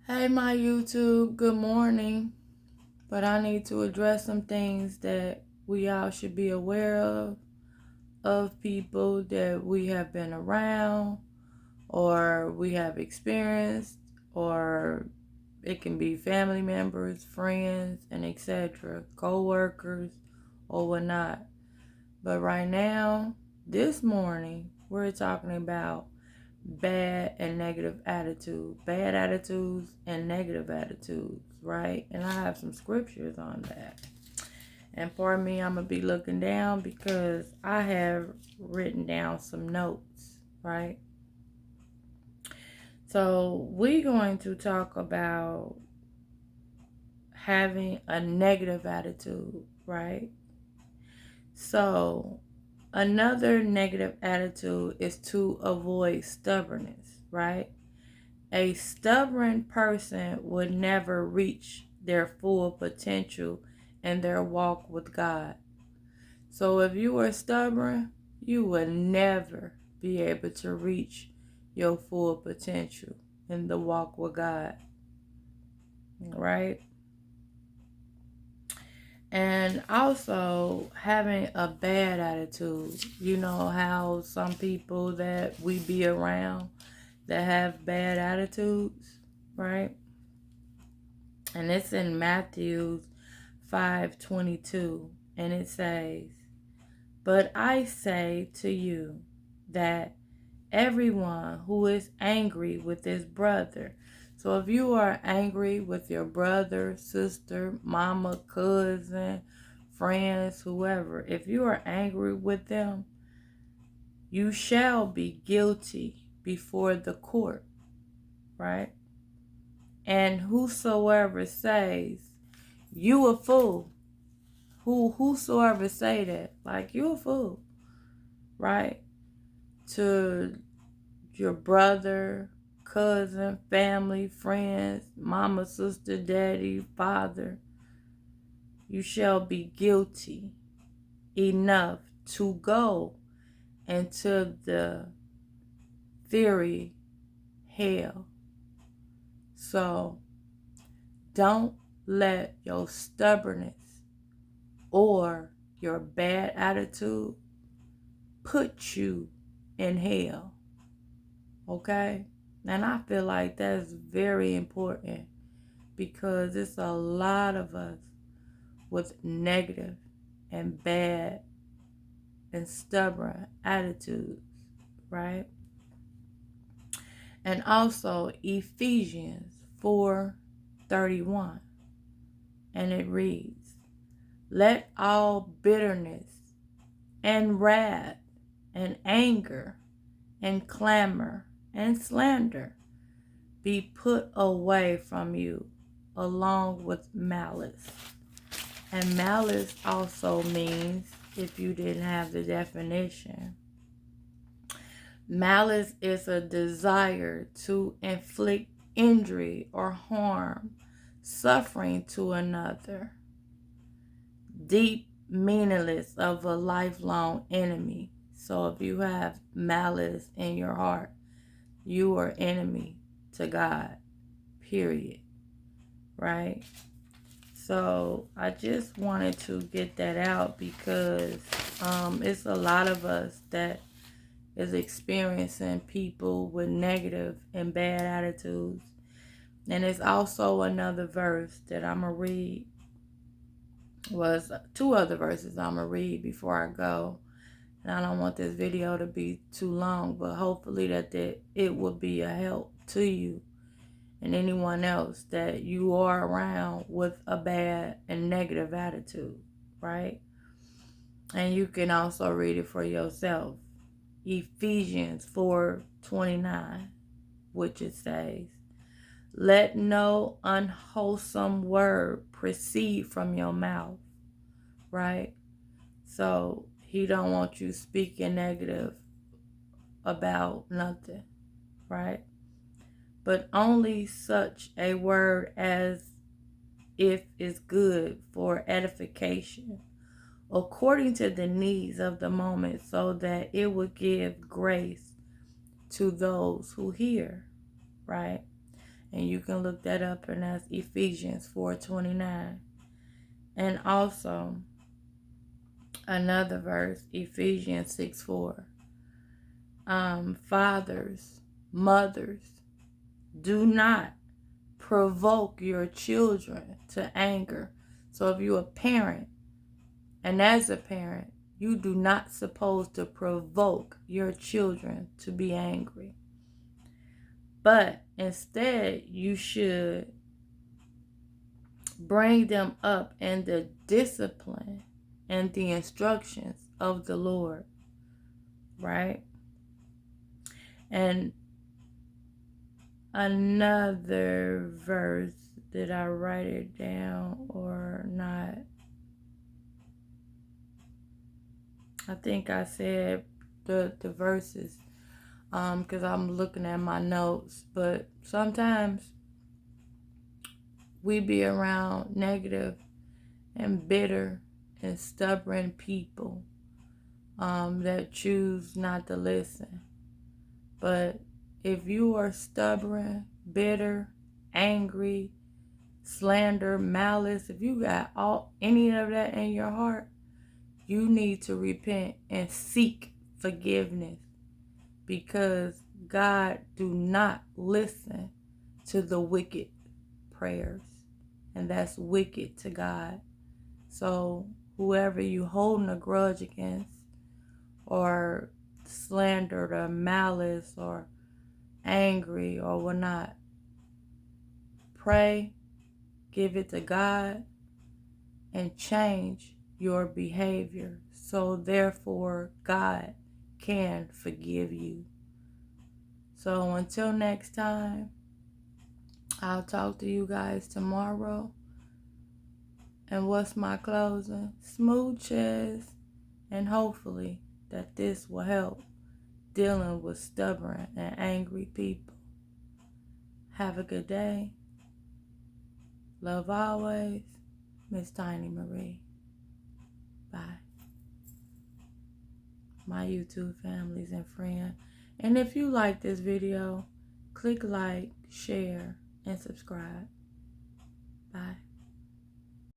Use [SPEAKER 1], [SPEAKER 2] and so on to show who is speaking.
[SPEAKER 1] Hey, my YouTube, good morning. But I need to address some things that we all should be aware of people that we have been around or we have experienced, or it can be family members, friends, and etc., co-workers or whatnot. But right now, this morning, we're talking about bad and negative attitudes, bad attitudes and negative attitudes, right? And I have some scriptures on that. And for me, I'm going to be looking down because I have written down some notes, right? So we're going to talk about having a negative attitude, right? So another negative attitude is to avoid stubbornness, right? A stubborn person would never reach their full potential in their walk with God. So if you are stubborn, you will never be able to reach your full potential in the walk with God, right? And also having a bad attitude. You know how some people that we be around that have bad attitudes, right? And it's in Matthew 5:22, and it says, "But I say to you that everyone who is angry with his brother," so if you are angry with your brother, sister, mama, cousin, friends, whoever, if you are angry with them, you shall be guilty before the court, right? And whosoever says, "You a fool," whosoever say that, like, you a fool, right? To your brother, cousin, family, friends, mama, sister, daddy, father, you shall be guilty enough to go into the fiery hell. So don't let your stubbornness or your bad attitude put you in hell. Okay? And I feel like that's very important because it's a lot of us with negative and bad and stubborn attitudes, right? And also Ephesians 4:31. And it reads, "Let all bitterness and wrath and anger and clamor and slander be put away from you, along with malice." And malice also means, if you didn't have the definition, malice is a desire to inflict injury or harm, suffering to another, deep meaningless of a lifelong enemy. So if you have malice in your heart, you are enemy to God, period, right? So I just wanted to get that out because it's a lot of us that is experiencing people with negative and bad attitudes. And it's also another verse that I'm going to read. Was two other verses I'm going to read before I go. And I don't want this video to be too long, but hopefully that it will be a help to you and anyone else that you are around with a bad and negative attitude, right? And you can also read it for yourself. Ephesians 4:29, which it says, "Let no unwholesome word proceed from your mouth," right? So he don't want you speaking negative about nothing, right? But only such a word as if is good for edification, according to the needs of the moment, so that it will give grace to those who hear, right? And you can look that up, and that's Ephesians 4:29. And also another verse, Ephesians 6:4. Fathers, mothers, do not provoke your children to anger. So if you're a parent, and as a parent, you do not supposed to provoke your children to be angry. But instead, you should bring them up in the discipline and the instructions of the Lord, right? And another verse, did I write it down or not? I think I said the verses because I'm looking at my notes. But sometimes we be around negative and bitter and stubborn people that choose not to listen. But if you are stubborn, bitter, angry, slander, malice, if you got any of that in your heart, you need to repent and seek forgiveness, because God do not listen to the wicked prayers, and that's wicked to God. So whoever you holding a grudge against, or slandered, or malice, or angry, or whatnot, pray, give it to God, and change your behavior, so therefore God can forgive you. So until next time, I'll talk to you guys tomorrow. And what's my closing? Smooches. And hopefully that this will help dealing with stubborn and angry people. Have a good day. Love always, Miss Tiny Marie. Bye. My YouTube families and friends. And if you like this video, click like, share, and subscribe. Bye.